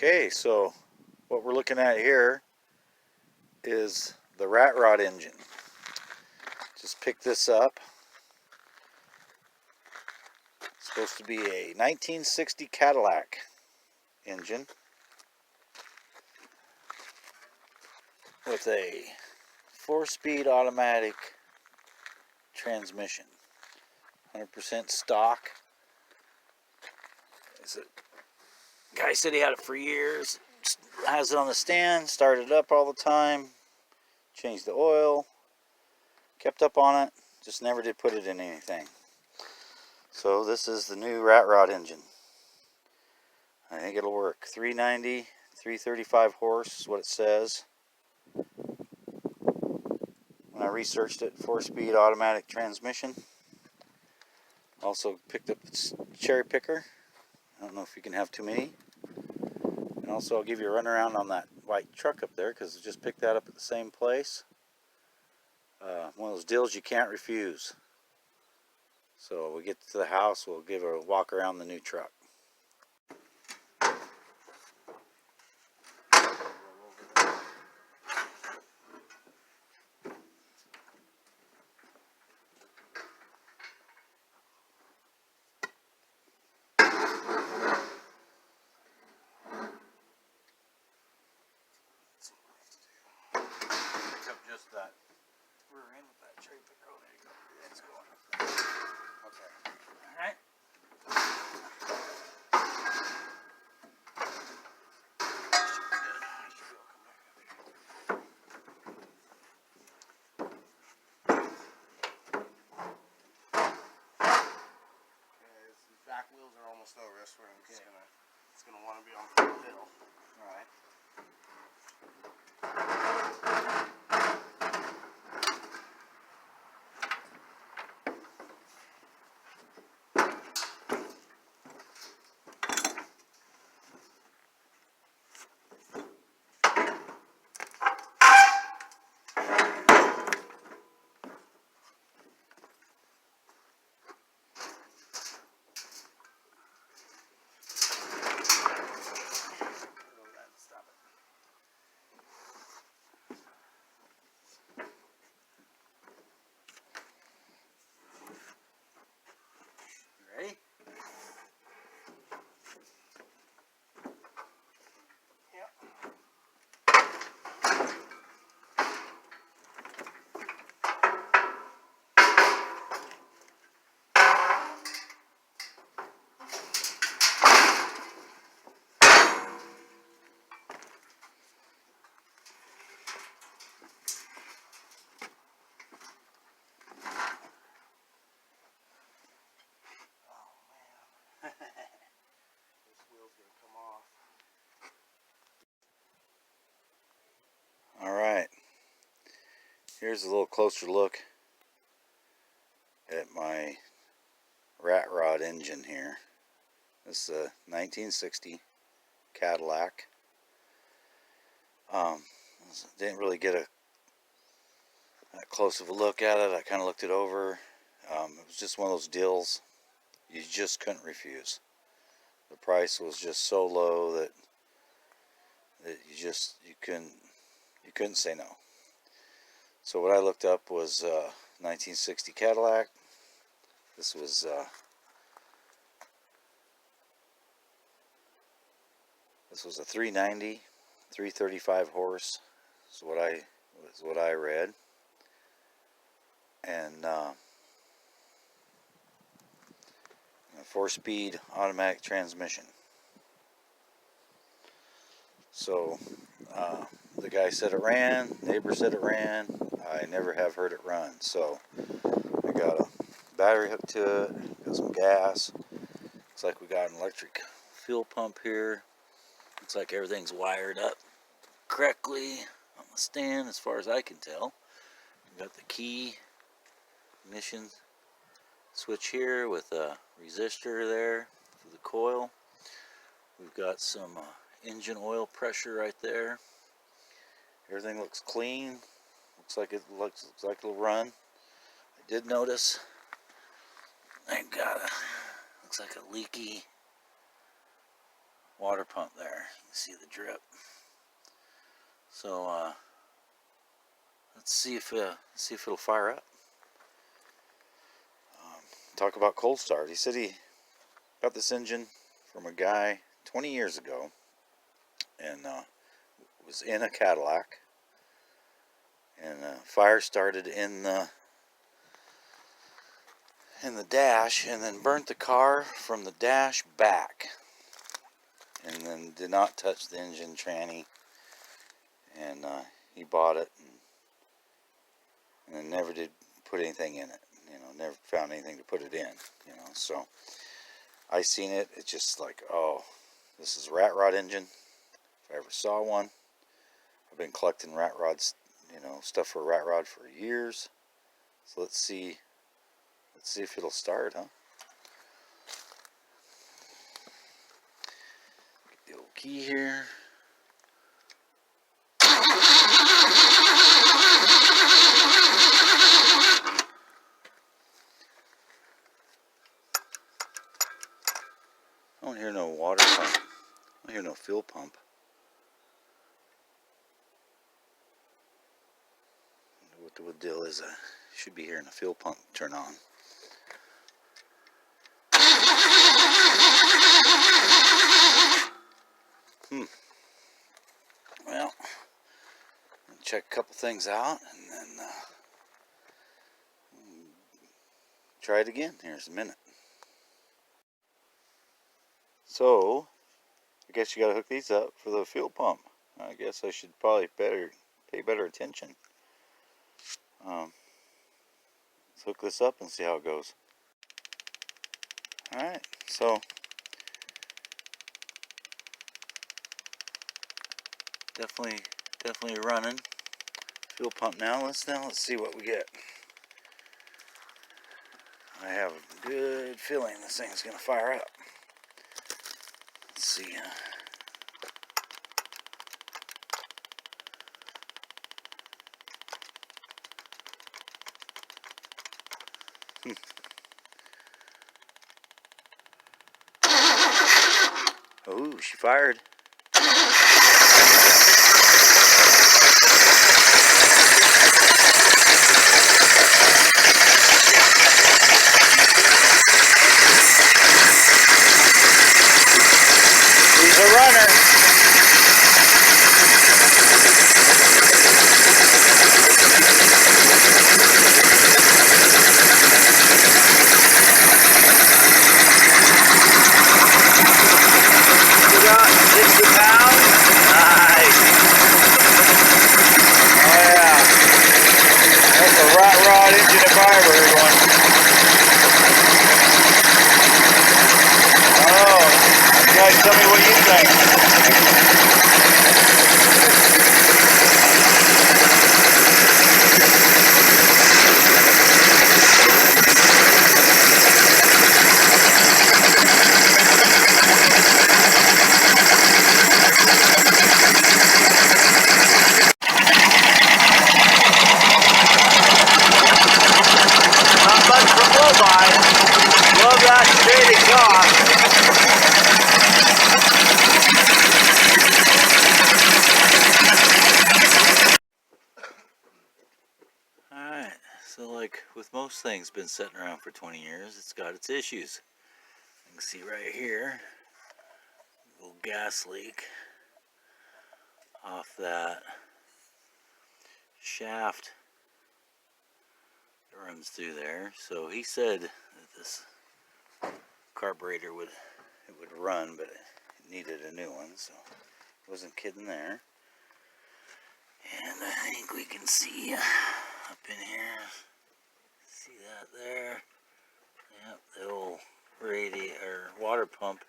Okay, so what we're looking at here is the rat rod engine. Just picked this up. It's supposed to be a 1960 Cadillac engine with a 4-speed automatic transmission. 100% stock. Guy said he had it for years. Has it on the stand, started it up all the time, changed the oil, kept up on it, just never did put it in anything. So this is the new rat rod engine. I think it'll work. 390, 335 horse is what it says. When I researched it, 4-speed automatic transmission. Also picked up its cherry picker. I don't know if you can have too many. And also I'll give you a run around on that white truck up there because I just picked that up at the same place. One of those deals you can't refuse. So when we get to the house, we'll give a walk around the new truck. Pick up just that rear end with that cherry picker. Oh, there you go. It's going. Okay. All right. Back wheels are almost over. That's where it's gonna want to be on full hill. All right. Ready? Yep. This wheel's gonna come off. All right. Here's a little closer look at my rat rod engine here. This is a 1960 Cadillac. Didn't really get that close of a look at it. I kind of looked it over. It was just one of those deals you just couldn't refuse. The price was just so low that you couldn't say no. So what I looked up was 1960 Cadillac. This was a 390, 335 horse. Is what I read. And a 4-speed automatic transmission. So the guy said it ran, neighbor said it ran. I never have heard it run. So I got a battery hooked to it, got some gas. Looks like we got an electric fuel pump here. Looks like everything's wired up correctly on the stand as far as I can tell. We got the key ignition switch here with a resistor there for the coil. We've got some engine oil pressure right there. Everything looks clean. Looks like it'll run. I did notice I got looks like a leaky water pump there. You can see the drip. So let's see if it'll fire up. Talk about cold start. He said he got this engine from a guy 20 years ago, and was in a Cadillac, and fire started in the dash, and then burnt the car from the dash back, and then did not touch the engine tranny. And he bought it, and then never did put anything in it. You know, never found anything to put it in. You know, so I seen it. It's just like, oh, this is a rat rod engine. If I ever saw one. I've been collecting rat rods, you know, stuff for a rat rod for years. So let's see if it'll start, huh? Get the old key here. I don't hear no water pump. I don't hear no fuel pump. What the deal is, should be hearing a fuel pump turn on. Well, I'll check a couple things out, and then try it again here in a minute. So, I guess you gotta hook these up for the fuel pump. I guess I should probably pay better attention. Let's hook this up and see how it goes. Alright, so definitely running. Fuel pump now. Let's see what we get. I have a good feeling this thing's gonna fire up. Let's see. Oh, she fired. She's a runner. We got 60 pounds. Nice. Oh yeah. That's a rat rod engine if I ever heard one. Oh, you guys tell me what you think. Not much for blow-by. Love that straight exhaust. Alright, so like with most things been sitting around for 20 years, it's got its issues. You can see right here, a little gas leak off that shaft that runs through there. So he said that this carburetor would run, but it needed a new one, so wasn't kidding there. And I think we can see up in here, see that there? Yep, the old water pump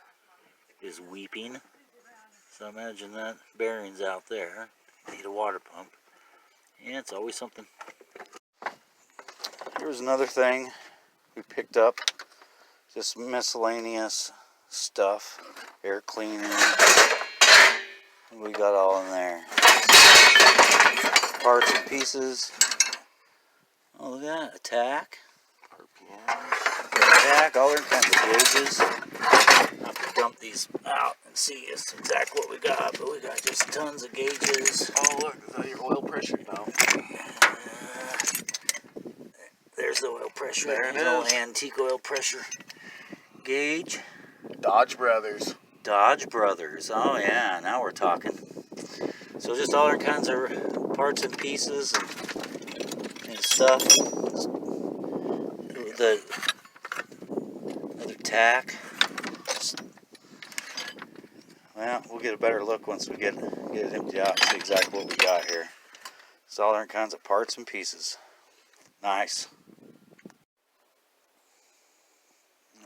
is weeping. So imagine that bearing's out there. Need a water pump. Yeah, it's always something. Here's another thing we picked up. Just miscellaneous stuff. Air cleaner. We got all in there. Parts and pieces. Oh, look at that. Attack. RPM. Attack. All their kinds of gauges. dump these out and see just exactly what we got. But we got just tons of gauges. Oh look, is that your oil pressure? No. There's the oil pressure. There it Old is. antique oil pressure gauge. Dodge Brothers. Dodge Brothers. Oh yeah, now we're talking. So just all our kinds of parts and pieces and stuff. The another tack. Well, we'll get a better look once we get it emptied out and see exactly what we got here. It's all different kinds of parts and pieces. Nice.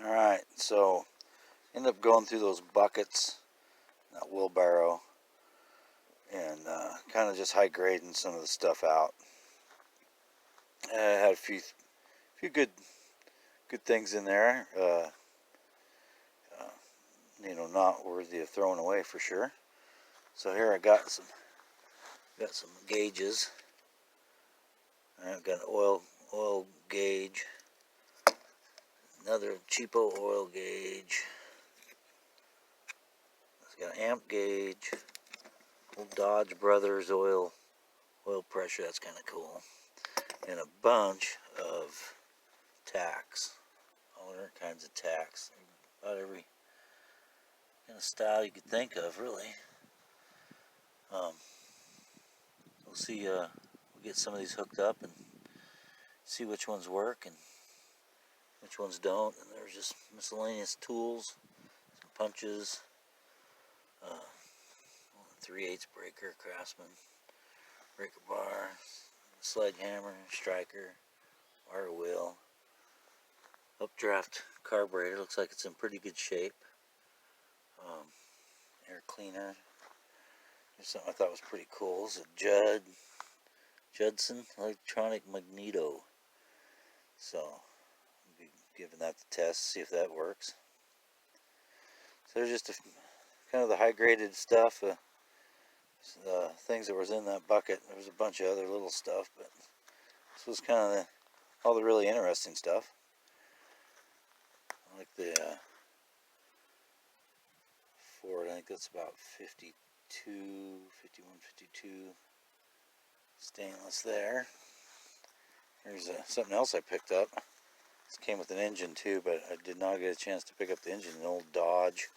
Alright, so ended up going through those buckets, that wheelbarrow, and kind of just high grading some of the stuff out. I had a few good things in there. You know, not worthy of throwing away for sure. So here I got some gauges. I've got an oil gauge, another cheapo oil gauge. It's got an amp gauge, old Dodge Brothers oil pressure. That's kind of cool, and a bunch of tacks, all different kinds of tacks, about every kind of style you could think of, really. We'll see. We'll get some of these hooked up and see which ones work and which ones don't. And there's just miscellaneous tools, some punches, 3/8 breaker, Craftsman, breaker bar, sledgehammer, striker, wire wheel, updraft carburetor. Looks like it's in pretty good shape. Air cleaner. There's something I thought was pretty cool. It's a Judson electronic magneto. So I'll be giving that the test, see if that works. So there's just kind of the high graded stuff, the things that was in that bucket. There was a bunch of other little stuff, but this was kind of all the really interesting stuff. I like the Ford. I think that's about 51, 52 stainless there. Here's something else I picked up. This came with an engine too, but I did not get a chance to pick up the engine. An old Dodge,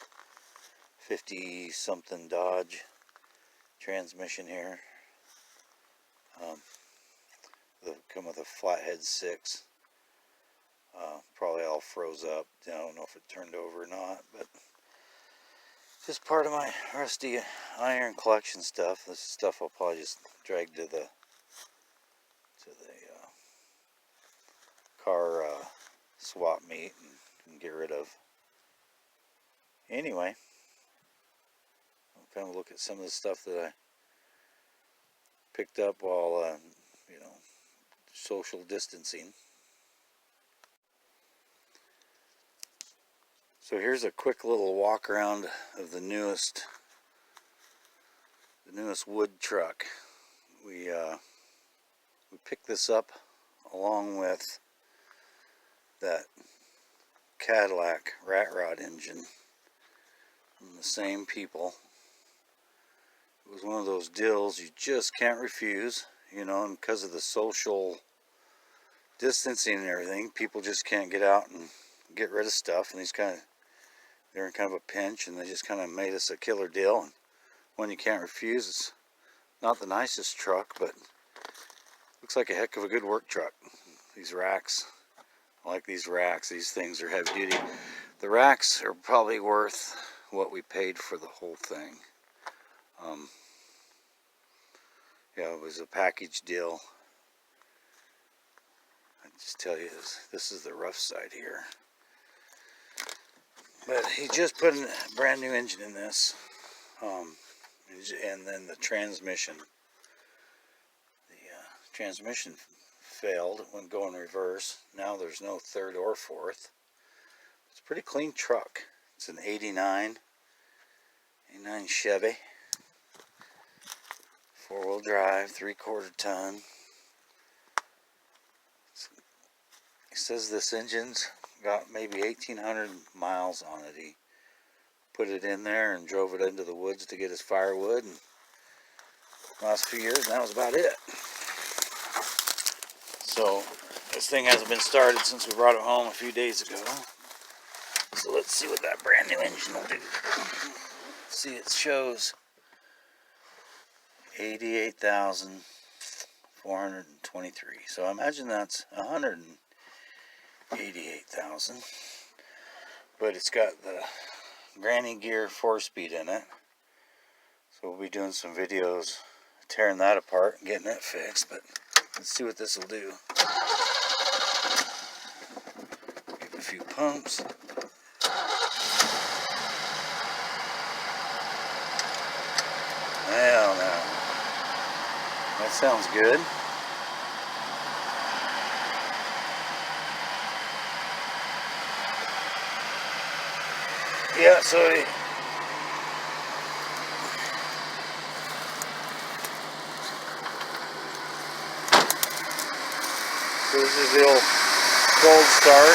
50-something Dodge transmission here. Come with a flathead 6. Probably all froze up. I don't know if it turned over or not, but just part of my rusty iron collection stuff. This stuff I'll probably just drag to the car swap meet and get rid of. Anyway, I'll kind of look at some of the stuff that I picked up while social distancing. So here's a quick little walk around of the newest wood truck. We picked this up along with that Cadillac rat rod engine from the same people. It was one of those deals you just can't refuse, and because of the social distancing and everything, people just can't get out and get rid of stuff, and they're in kind of a pinch, and they just kind of made us a killer deal. And one you can't refuse. It's not the nicest truck, but looks like a heck of a good work truck. These racks, I like these racks. These things are heavy duty. The racks are probably worth what we paid for the whole thing. Yeah, it was a package deal. I just tell you, this is the rough side here. But he just put a brand new engine in this, and then the transmission. The transmission failed. It wouldn't go in reverse. Now there's no third or fourth. It's a pretty clean truck. It's an 89 Chevy, 4-wheel drive, 3/4 ton. He says this engine's got maybe 1,800 miles on it. He put it in there and drove it into the woods to get his firewood. And last few years, and that was about it. So this thing hasn't been started since we brought it home a few days ago. So let's see what that brand new engine will do. See, it shows 88,423. So I imagine that's 188,000. But it's got the Granny Gear 4-speed in it. So we'll be doing some videos tearing that apart and getting it fixed. But let's see what this will do. Give it a few pumps. Well, now, that sounds good. Yeah, so this is the old cold start.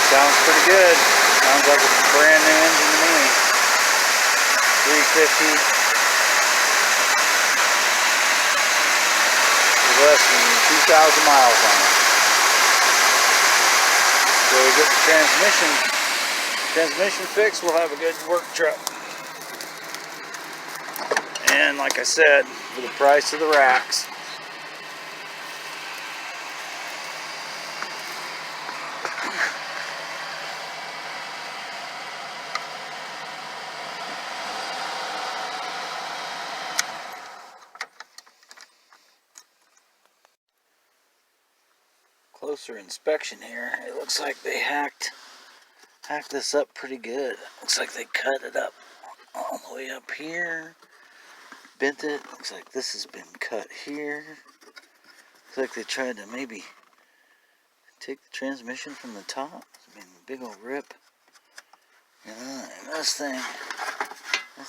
Sounds pretty good. Sounds like a brand new engine to me. 350. With less than 2,000 miles on it. So we get the transmission fixed, we'll have a good work truck. And like I said, for the price of the racks, closer inspection here, it looks like they hacked this up pretty good. Looks like they cut it up all the way up here, bent it. Looks like this has been cut here. Looks like they tried to maybe take the transmission from the top. It's been a big old rip. And this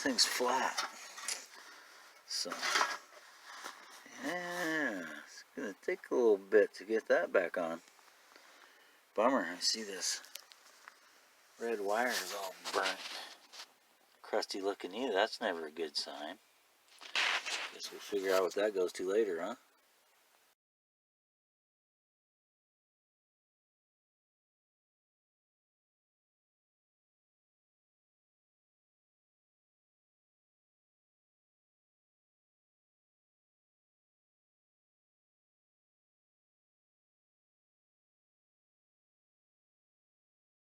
thing's flat. So yeah, it's gonna take a little bit to get that back on. Bummer, I see this red wire is all burnt. Crusty looking either. That's never a good sign. Guess we'll figure out what that goes to later, huh?